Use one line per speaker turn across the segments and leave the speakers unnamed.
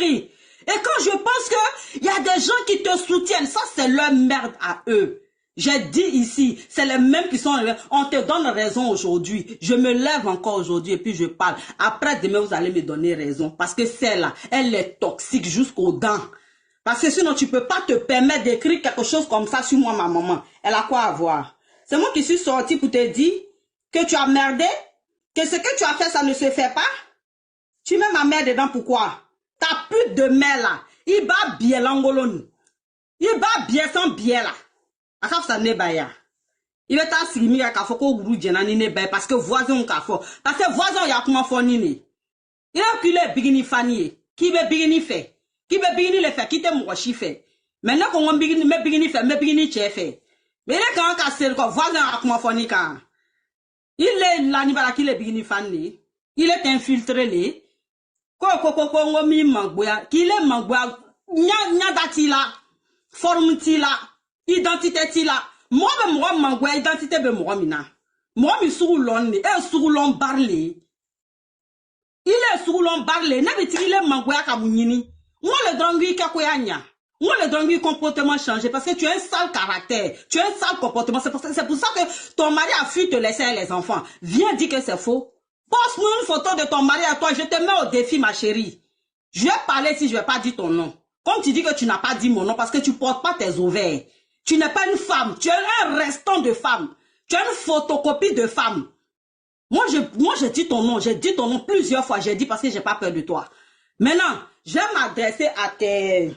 écrit. Et quand je pense que il y a des gens qui te soutiennent, ça c'est leur merde à eux. J'ai dit ici, c'est les mêmes qui sont... On te donne raison aujourd'hui. Je me lève encore aujourd'hui et puis je parle. Après demain, vous allez me donner raison. Parce que celle-là, elle est toxique jusqu'aux dents. Parce que sinon, tu peux pas te permettre d'écrire quelque chose comme ça sur moi, ma maman. Elle a quoi à voir? C'est moi qui suis sortie pour te dire que tu as merdé, que ce que tu as fait, ça ne se fait pas. Tu mets ma mère dedans, pourquoi? Ta pute de mère là, il bat bien l'angolone. Il bat bien sans bien là. Akaf ça ne baya. Il va t'assumer à kafoko guru jenani ne baya parce que voisin on kafo. Parce que voisin y a comment fonini. Il a qu'il est bigini fani. Qui veut bigini fait? Qui veut bigini le fait? Qui te mouachi fait? Maintenant qu'on a bigini, me bigini fait, me bigini chef fait. Mais il est quand cassé le voisin a comment foni quand. Il est l'animal qui est bigini fani. Il est infiltré les. Ko mi mangboya. Qui est mangboya. Nya dati la. Forme ti la. Identité ti la. Moi mangboya identité be moi mina. Moi mi soulon et soulon barlé. Il est soulon barlé. N'a veut il est mangboya kamounini. Moi le drangui kakoyanya. Moi le drangui comportement changé parce que tu as un sale caractère. Tu as un sale comportement. C'est pour ça que ton mari a fui te laisser les enfants. Viens dire que c'est faux. Poste-nous une photo de ton mari à toi. Je te mets au défi, ma chérie. Je vais parler si je vais pas dire ton nom. Comme tu dis que tu n'as pas dit mon nom parce que tu portes pas tes ovaires. Tu n'es pas une femme. Tu es un restant de femme. Tu es une photocopie de femme. Moi, je dis ton nom. J'ai dit ton nom plusieurs fois. J'ai dit parce que j'ai pas peur de toi. Maintenant, je vais m'adresser à tes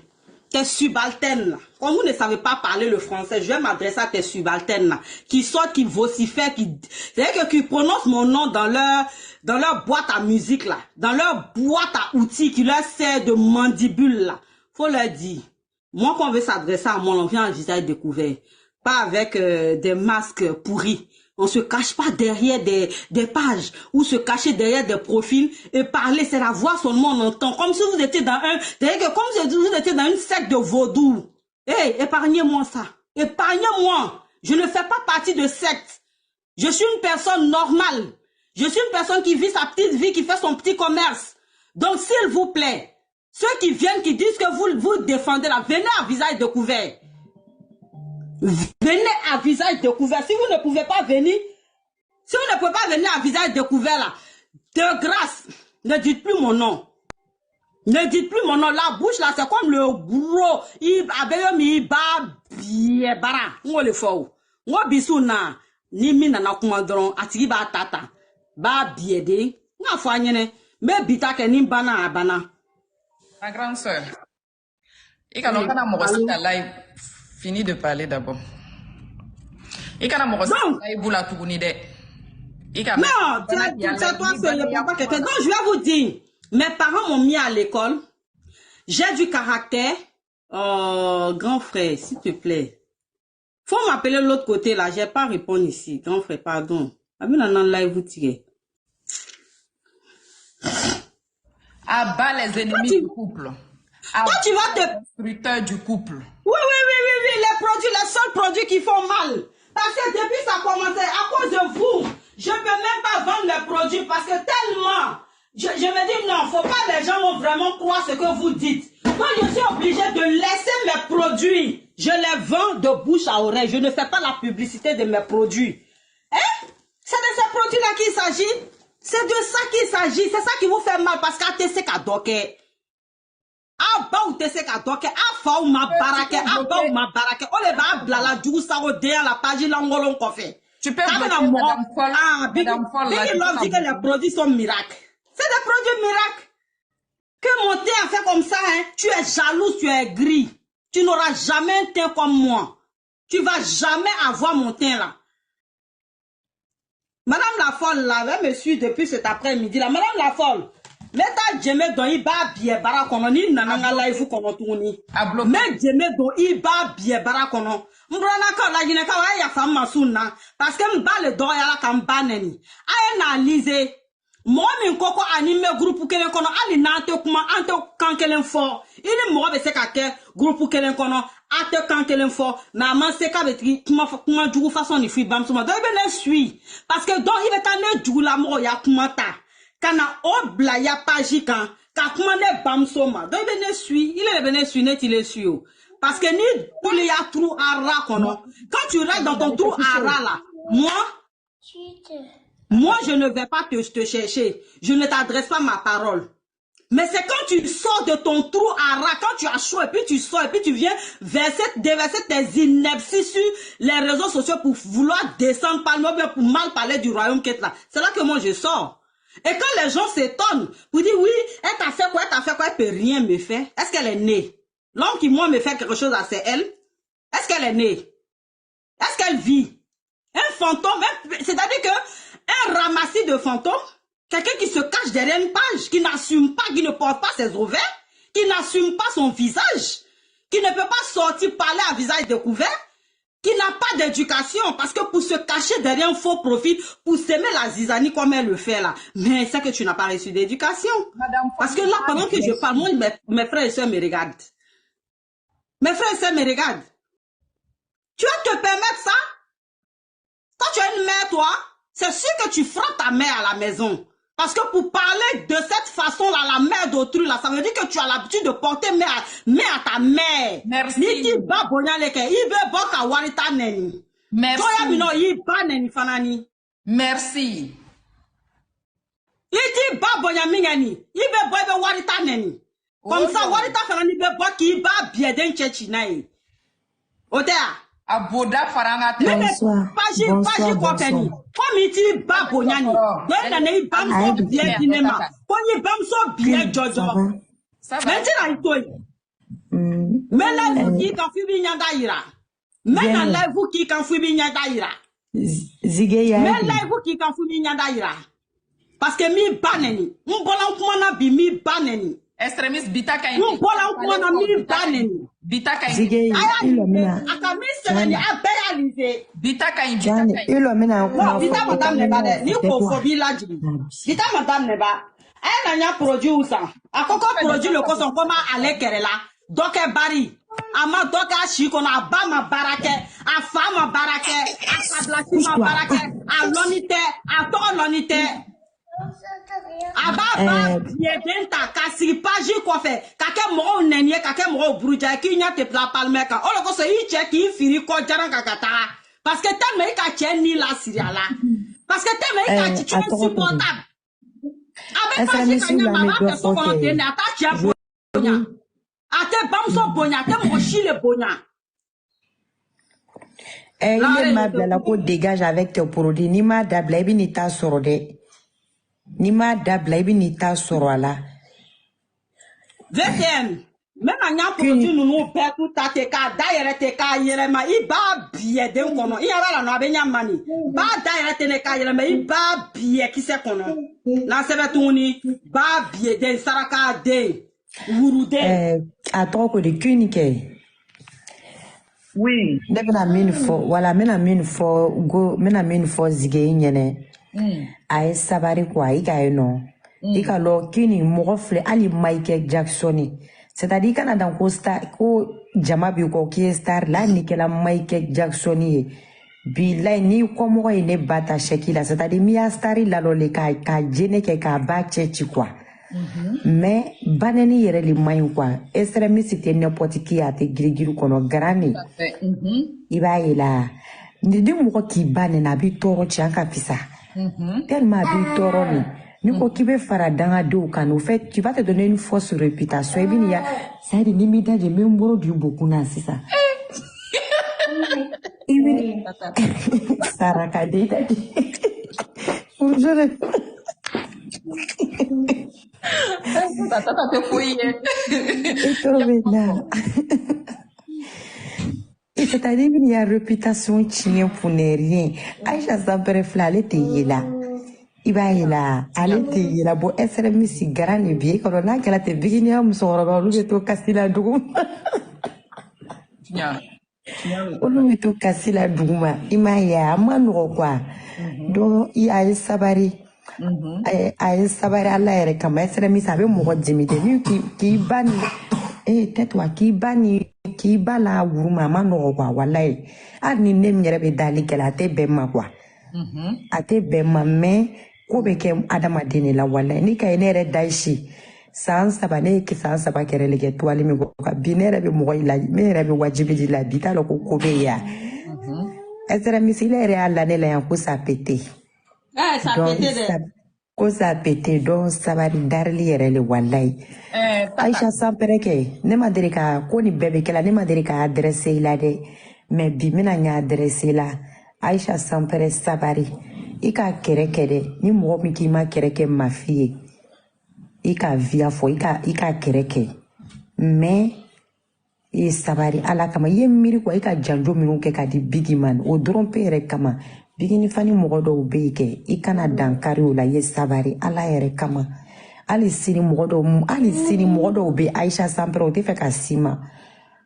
subalternes là. Comme vous ne savez pas parler le français, je vais m'adresser à tes subalternes là, qui sortent, qui vocifèrent, qui prononcent mon nom dans leur boîte à musique là, dans leur boîte à outils qui leur sert de mandibule là. Faut leur dire, moi quand on veut s'adresser à moi, on vient en visage découvert, pas avec des masques pourris. On se cache pas derrière des pages ou se cacher derrière des profils et parler, c'est la voix seulement on entend. Comme si vous étiez dans comme si vous étiez dans une secte de vaudou. Hey, épargnez-moi ça. Épargnez-moi. Je ne fais pas partie de secte. Je suis une personne normale. Je suis une personne qui vit sa petite vie, qui fait son petit commerce. Donc, s'il vous plaît, ceux qui viennent, qui disent que vous défendez là, venez à visage découvert. Venez à visage découvert. Si vous ne pouvez pas venir, à visage découvert là, de grâce, ne dites plus mon nom. Ne dites plus mon nom. La bouche là, c'est comme le gros. Il le faut. Moi bisou na ni mi na kumadron atigi ba tata ba biede na fo anyene me bita ke ni bana abana.
Ma grande sœur. Et quand on a mon live, fini de parler d'abord. Et quand on a mon live, vous la tournez de.
Non, c'est toi seul, ne prends pas quelqu'un. Donc, je vais vous dire, mes parents m'ont mis à l'école. J'ai du caractère. Oh, grand frère, s'il te plaît. Faut m'appeler de l'autre côté, là. J'ai pas répondu ici. Grand frère, pardon. Abi nan live, vous tirez.
Abat les ennemis du couple.
Toi, tu vas te...
Destructeur du couple.
Oui, les seuls produits qui font mal. Parce que depuis ça a commencé, à cause de vous, je ne peux même pas vendre les produits parce que tellement, je me dis non, faut pas les gens vont vraiment croire ce que vous dites. Moi, je suis obligée de laisser mes produits. Je les vends de bouche à oreille. Je ne fais pas la publicité de mes produits. Hein? C'est de ces produits-là qu'il s'agit. C'est de ça qu'il s'agit. C'est ça qui vous fait mal parce qu'ATC Kadoke. Aba ou tese ka doke afa ou ma barake aba ou ma barake o le ba blala du sa o de la page langolon kofe.
Tu peux Madame Foll.
Madame Foll là dit que les produits sont miracles. C'est des produits miracles. Que mon teint a fait comme ça hein, tu es jalouse, tu es gris. Tu n'auras jamais un teint comme moi. Tu vas jamais avoir mon teint là. Madame la Folle là, elle me suit depuis cet après-midi là. Madame la Folle. Meta jeme don iba bie bara kono ni nananga live kono tuni. Me jeme don iba bie bara kono. Mbrana ka la jine ka wa ya fama sunna parce que mba le do ya la kan baneni. Ay na lize. Mo min koko anime groupe kelen kono ali na te kuma ante kan kelen fo. Ini mo be se ka ke groupe kelen kono ate kan kelen fo na man se ka betri kuma jugu façon ni fi bam suma. Do be ne suis parce que donc il est allé jugu la mo ya kuma ta. Kana obla ya page kan Kakmane Bamsoma. Donc, il est suivi. Il est venu suivre, il est suivi. Parce que ni tous les trous ara kono. Quand tu restes dans ton trou ara là, moi, je ne vais pas te chercher. Je ne t'adresse pas ma parole. Mais c'est quand tu sors de ton trou ara, quand tu as chaud, et puis tu sors, et puis tu viens déverser tes inepties sur les réseaux sociaux pour vouloir descendre par moi, bien pour mal parler du royaume qui est là. C'est là que moi je sors. Et quand les gens s'étonnent, pour dire oui, elle t'a fait quoi, elle peut rien me faire. Est-ce qu'elle est née? L'homme qui, moi, me fait quelque chose, c'est elle. Est-ce qu'elle est née? Est-ce qu'elle vit? Un fantôme, c'est-à-dire que un ramassis de fantômes, quelqu'un qui se cache derrière une page, qui n'assume pas, qui ne porte pas ses ovaires, qui n'assume pas son visage, qui ne peut pas sortir parler à visage découvert, qui n'a pas d'éducation, parce que pour se cacher derrière un faux profil, pour s'aimer la zizanie comme elle le fait là, mais c'est que tu n'as pas reçu d'éducation. Parce que là, pendant que je parle, moi, mes frères et sœurs me regardent. Mes frères et sœurs me regardent. Tu vas te permettre ça? Quand tu as une mère, toi, c'est sûr que tu frappes ta mère à la maison. Parce que pour parler de cette façon-là, la mère d'autrui, là, ça veut dire que tu as l'habitude de porter mère à ta mère.
Merci.
Merci.
Merci.
Comme ça, warita fanani be bo ki ba bieden chechi nai. Otea.
Aboda faranga te.
Bonsoir. Bonsoir.
Comme iti ba bonyani. Donc na nei bam so bien dinema. Konyi bam so bien jojo.
Ça va.
Maintenant itoy. Mais là vous qui kan fubi nyanda ira. Maintenant là vous qui kan fubi nyanda ira.
Zigeya.
Mais là vous qui kan fubi nyanda ira. Parce que mi baneni. Mbola kumana bi mi baneni.
Extrémiste bitaka indi.
Nous voilà kumana mi baneni.
Bitaka indi.
Zigeya. Ilomina.
Akami seleni abayalize.
Bitaka indi.
Jani. Ilomina.
Non, vita madame ne ba de. Ni ko fobi laji. Vita madame ne ba. Elle n'a produit où ça? A koko produit le coson comment aller kerela. Donc bari. Ama doka shi kona ba ma barake, a fama barake, a sablati ma barake, a lonite, a to lonite. Aba biedenta kasi paji ko fe kake mo nenye kake mo bruja ki nya te pla palme ka o ko se iche ki firi ko jaran kakata parce que tel me ka che ni la siriala parce que tel me ka chi tu supportable avec paji ka nya mama pe so ko te na ta che bonya ate bamso bonya te mo chile bonya.
Il m'a la ko dégage avec tes produits ni ma dabla ibi ni ta soro de. Nima dabla ibi ni ta soro ala.
VTM. Même à nya produit nous perd tout à te ka daire te ka yere ma iba biye de kono. I ala no abenya mani. Ba daire te ne ka yere ma iba biye ki se kono. Na sebe tuni ba biye de saraka de. Wurude.
Attends ko de kunike.
Oui.
Mena min fo go mena min fo zige nyene. Aye sabari kwa ika eno. Ika lo kini mogofle ali Michael Jackson. C'est-à-dire kana dan ko star ko jama bi ko ki star la ni kela Michael Jackson ye. Bi la ni ko mo ne bata shekila c'est-à-dire mi a stari la lo le ka jene ke ka ba chechi kwa. Mais baneni yere li mayin kwa extremiste te n'importe qui a te girigiru kono grani. Iba ila ni de mo ki bane na bi toro chi anka fisa. Tellement bi toro ni ko kibe fara danga do kan au fait tu vas te donner une fausse réputation et bien il y a ça dit ni mida de membro du beaucoup na c'est ça. Ibi saraka de pour je
Tata te fouiller.
Et c'est-à-dire qu'il y a réputation chien pour ne rien. Aïcha Zampere Flale te yela. Iba yela. Ale te yela. Bo SRM si garani bien. Quand on a qu'elle a te vigné, on se rend compte que tu casses la doum. On est tout cassé la doum. Ima ya manro quoi. Donc il y a un sabari. Aïe sabari Allah ere kama SRM sabe mo dimide ni ki bani. Tais-toi qui bani qui bala wuruma mano kwa walai ani nem nyere be dali kala te bemma kwa ate bemma me ko be ke adama deni la walai ni kay nere daishi san saba ne ki san saba kɛrɛ le kɛ toile min kɔ bi ne yɛrɛ bɛ mɔgɔ in la ne yɛrɛ bɛ wajibi di la bi t'a lɔ ko bɛ ya ɛsɛrɛ misila yɛrɛ y'a la ne la yan ko ça pété
ça pété dɛ
ko ça pété donc sabari darili yɛrɛ le walayi Aïcha Sanpɛrɛ kɛ ne ma deli ka ko ni bɛɛ bɛ kɛla ne ma deli ka adressé la dɛ mais bi mina ɲa adressé la Aïcha Sanpɛrɛ sabari i ka kɛrɛ kɛ dɛ ni mɔgɔ min k'i ma kɛrɛ kɛ ma fi ye i ka via fɔ i ka kɛrɛ kɛ mais i sabari ala kama i ye miiri quoi i ka janjo minnu kɛ ka di Bigi man o dɔrɔn pe yɛrɛ kama Bigi ni fani mɔgɔ dɔw bɛ yen kɛ i kana dankari o la i ye sabari ala yɛrɛ kama hali sini mɔgɔ dɔw bɛ Aïcha Sanpɛrɛ o tɛ fɛ ka si ma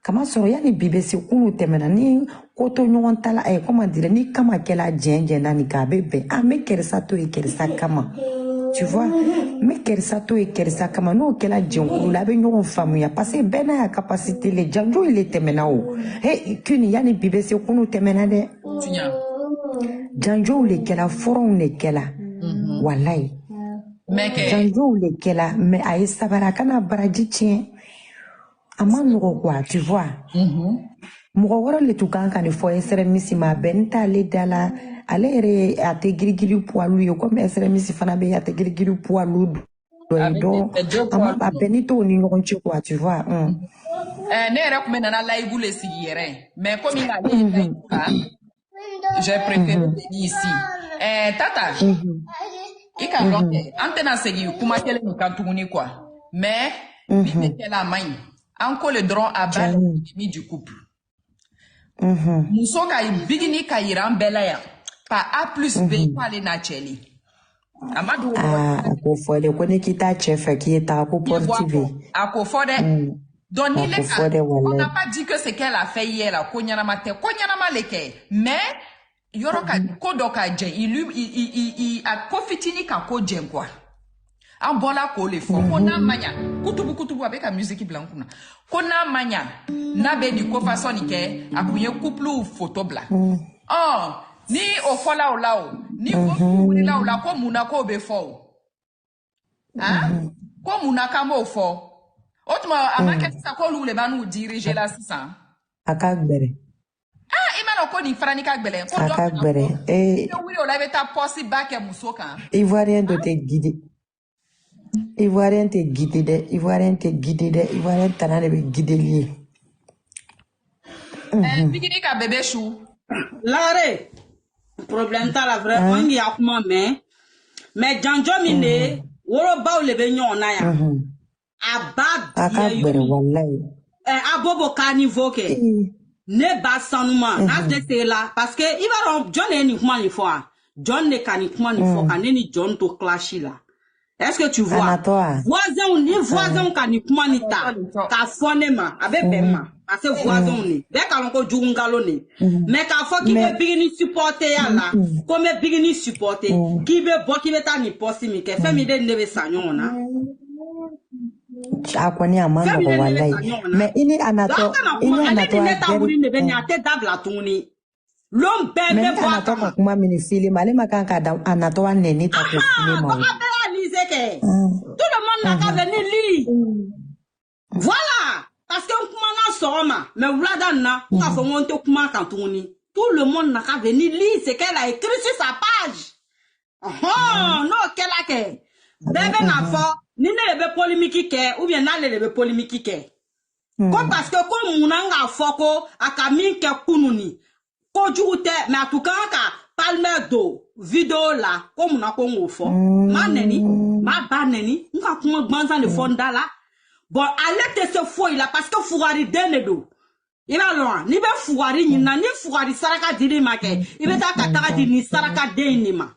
kama sɔrɔ yanni bi bɛ se kunu tɛmɛna ni ko to ɲɔgɔn ta la comment dire ni kama kɛla jɛn ni k'a bɛ bɛn a mɛ kɛrisa to ye kɛrisa kama tu vois mɛ kɛrisa to ye kɛrisa kama n'o kɛla jɛnkulu la a bɛ ɲɔgɔn faamuya parce que bɛɛ n'a ya capacité le janjo ile tɛmɛna o kini yanni bi bɛ se kunu tɛmɛna dɛ janjow le kɛla fɔrɔnw le kɛla walayi janjow le kɛla mais a ye sabari a kana baraji tiɲɛ a ma nɔgɔ quoi tu vois mɔgɔ wɛrɛ le tun kan ka nin fɔ SRMC ma bɛn n t'ale da la ale yɛrɛ a tɛ girigiri poilu ye comme SRMC fana bɛ a tɛ girigiri poilu dɔ ye donc a bɛn ni t'o ni ɲɔgɔn cɛ quoi tu vois
ne yɛrɛ tun bɛ nana layibu le sigi yɛrɛ mais comme ale ye layibu kan j'ai préféré venir ici Tata i ka dɔn kɛ an tɛna segin kuma kelen nin kan tuguni quoi mais bi ne kɛla a man ɲi an ko le dɔrɔn a b'a l'ennemi du couple muso ka Bigini ka yira an bɛɛ la yan pa A plus B ko ale n'a cɛ le a ma dogo
a ko fɔ dɛ ko ne k'i t'a cɛ fɛ k'i ye taga ko porte bɛ
a ko fɔ dɛ donc ni le ka on n'a pas dit que c'est qu'elle a fait hier la ko ɲanama tɛ ko ɲanama le kɛ mais yɔrɔ ka ko dɔ ka jɛn il a ko fitini ka ko jɛn quoi an bɔla k'o le fɔ ko n'a ma ɲa kutubu a bɛ ka musique bila n kunna ko n'a ma ɲa n'a bɛ nin ko façon nin kɛ a kun ye couple photo bila ni o fɔla o la o ni ko wulila o la ko mun na k'o bɛ fɔ o ko mun na k'an b'o fɔ o tuma a ma kɛ sisan k'olu le b'a n'u diriger la sisan
a ka gbɛrɛ
i ma dɔn ko nin fana ni ka gbɛlɛn ko
a ka gbɛrɛ
i bɛ wuli o la i bɛ taa pɔsi ba kɛ muso kan
Ivoirien dɔ tɛ guider Ivoirien tɛ guider dɛ Ivoirien tana de bɛ guideli ye
Bigini ka bébé chou
Lare problème t'a la vraiment il y a comment mais janjo min de woro baw le bɛ ɲɔgɔn na yan a ba
gbɛrɛ wallahi
a bobo ka niveau kɛ ne ba sanuma n'a tɛ se la parce que i b'a dɔn John ye nin kuma nin fɔ a John de ka nin kuma nin fɔ ka ne ni John to clash la est-ce que tu vois voisins ka nin kuma nin ta k'a fɔ ne ma a bɛ bɛn ma parce que voisins ni bɛɛ ka dɔn ko jugu nkalon de mais k'a fɔ k'i bɛ Bigini supporter ya la ko n bɛ Bigini supporter k'i bɛ bɔ k'i bɛ taa nin poste min kɛ fɛn min de ne bɛ sa ɲɔgɔn na
a kɔni a ma nɔgɔ wallahi mais i ni a natɔ
ne ta wuli de bɛ ɲɛ a tɛ dabila tuguni lon bɛɛ bɛ bɔ a kama
ka kuma min fili ma ale ma kan ka a natɔ a nɛni ta ko fili ma
tout le monde n'a qu'à venir lire voilà parce que n kumana sɔgɔma mais wulada nin na k'a fɔ n tɛ kuma kan tuguni tout le monde n'a qu'à venir lire ce qu'elle a écrit sur sa page n'o kɛla kɛ bɛɛ bɛ n'a fɔ ni ne de bɛ polémique kɛ ou bien n'ale de bɛ polémique kɛ ko parce que ko mun na n k'a fɔ ko a ka min kɛ kunu ni ko jugu tɛ mais a tun kan ka palmer don vidéo la ko mun na ko n k'o fɔ ma nɛni ma ba nɛni n ka kuma gansan de fɔ n da la bon ale tɛ se foyi la parce que fugariden de don i b'a dɔn n'i bɛ fugari ɲinina ni fugari saraka dili ma kɛ i bɛ taa ka taga di nin sarakaden in de ma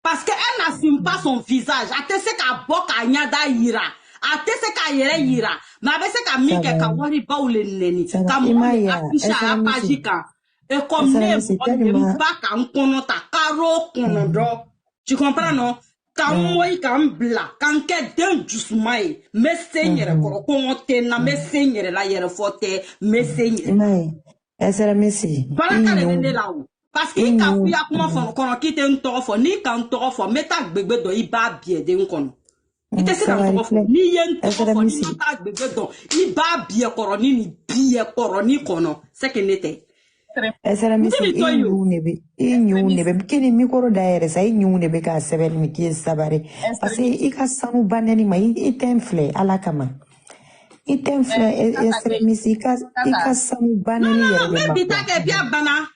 parce que elle n'assume pas son visage a tɛ se k'a bɔ k'a ɲɛda yira a tɛ se k'a yɛrɛ yira mais a bɛ se ka min kɛ ka wari baw le nɛni ka mɔgɔ afficher a ka page kan et comme ne mɔgɔ ba ka n kɔnɔ ta karo kɔnɔ dɔ tu comprends non ka n mɔyi ka n bila ka n kɛ den jusuma ye n bɛ se n yɛrɛ kɔrɔ kɔngɔ tɛ n na n bɛ se n yɛrɛ la yɛrɛfɔ tɛ n bɛ se n yɛrɛ baraka de bɛ ne la o parce que i ka kuya kuma fɔ kɔnɔ k'i tɛ n tɔgɔ fɔ n'i ka n tɔgɔ fɔ n bɛ taa gbegbe dɔ i b'a biɛden kɔnɔ Il te sait dans ni yen ni ta bébé donc il va bien coroni ni bien coroni kono c'est que n'était
SRMC nebe kene mikoro daere sa nebe ka sebel mi ki sabare parce que i ka sanu baneni ma i temfle ala kama i temfle SRMC i ka sanu baneni yere
mais bitake bien bana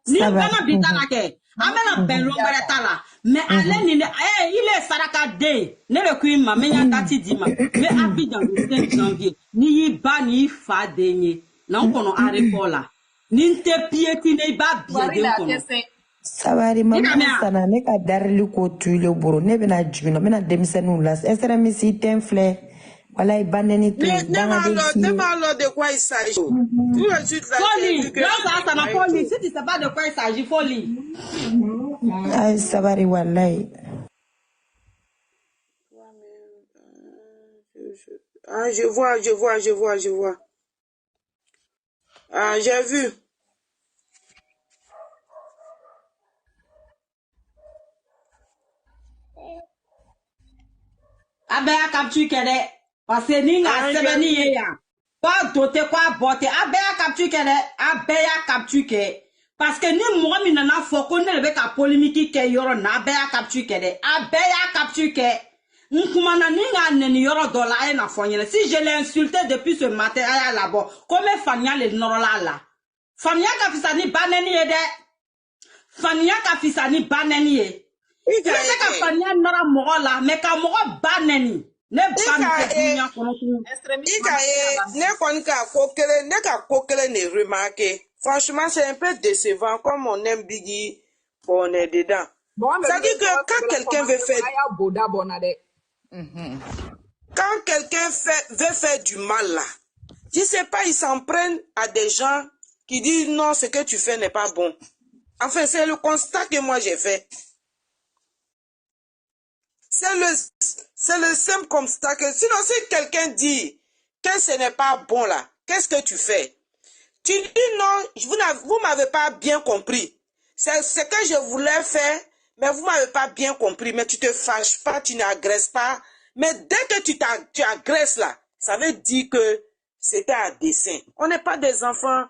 ni bana bitana ke amena ben lombare tala mais ale ni il est saraka de ne le kui ma menya dati dima mais Abidjan le 5 janvier ni ba ni fa denye na kono arepola ninte piétiner ba bien de kono
sabari mama sana ne ka darli ko tuile buru ne bena jigino mena demisenu la SRMC temfle voilà il baneni tout
demande de quoi il s'agit. Tout de suite là
folie ça na folie si tu sais pas de quoi il s'agit folie
ay sabari wallahi
ah je vois ah j'ai vu
abeya capture kede parce que ni nga sebeni ye ya quoi doter quoi botter abeya capture kede abeya capture ke parce que ni mo mi nana fo ko ne be ka polémique ke yoro na abeya capture kede abeya capture ke nkumana ni nga neni yoro dola e na fonyele si je l'ai insulté depuis ce matin aya là-bas comme Fania le norola là Fania ka fisani baneni ye de Fania ka fisani baneni ye il y a Fania nora mola mais ka mogo baneni ne ban
ne remarqué franchement c'est un peu décevant comme on aime Biggie pour on est dedans ça dit que quand quelqu'un veut faire quand quelqu'un veut faire du mal là je sais pas ils s'en prennent à des gens qui disent non ce que tu fais n'est pas bon enfin c'est le constat que moi j'ai fait. C'est le simple constat que sinon si quelqu'un dit que ce n'est pas bon là, qu'est-ce que tu fais? Tu dis non, vous m'avez pas bien compris. C'est ce que je voulais faire, mais vous m'avez pas bien compris. Mais tu te fâches pas, tu n'agresses pas. Mais dès que tu agresses là, ça veut dire que c'était à dessein. On n'est pas des enfants.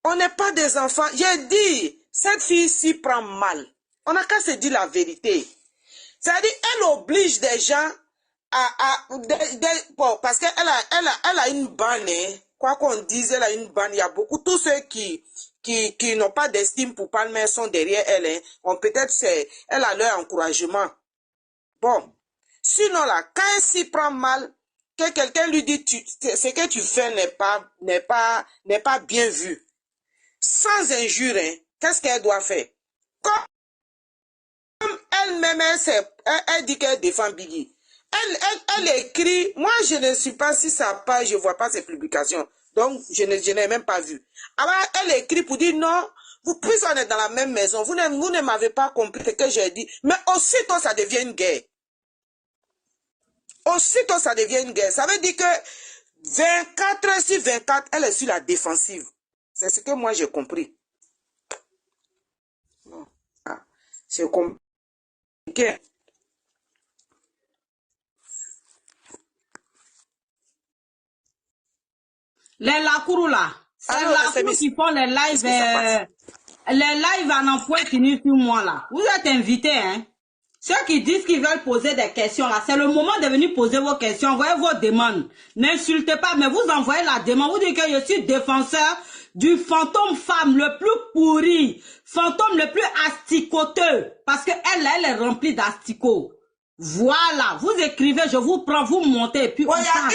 On n'est pas des enfants. J'ai dit, cette fille-ci prend mal. On n'a qu'à se dire la vérité. C'est-à-dire, elle oblige des gens bon, parce qu'elle a une banne. Quoi qu'on dise, elle a une banne. Il y a beaucoup. Tous ceux qui n'ont pas d'estime pour Palmer sont derrière elle. Hein. Peut-être elle a leur encouragement. Bon. Sinon, là, quand elle s'y prend mal, que quelqu'un lui dit, ce que tu fais n'est pas bien vu. Sans injure, hein, qu'est-ce qu'elle doit faire? Comme elle-même, elle dit qu'elle défend Biggie. Elle écrit, moi je ne suis pas sur sa page, je ne vois pas ses publications. Donc je n'ai même pas vu. Alors elle écrit pour dire non, puisqu'on est dans la même maison, vous ne m'avez pas compris ce que j'ai dit. Mais aussitôt ça devient une guerre. Aussitôt ça devient une guerre. Ça veut dire que 24 heures sur 24, elle est sur la défensive. C'est ce que moi j'ai compris. Bon. Ah, c'est compliqué.
Les lacourous là, c'est les lacourous qui font les lives à n'en point finir sur moi là. Vous êtes invités, hein. Ceux qui disent qu'ils veulent poser des questions là, c'est le moment de venir poser vos questions, envoyez vos demandes. N'insultez pas, mais vous envoyez la demande. Vous dites que je suis défenseur du fantôme femme le plus pourri, fantôme le plus asticoteux, parce que elle est remplie d'asticots. Voilà, vous écrivez, je vous prends, vous montez, et puis on parle.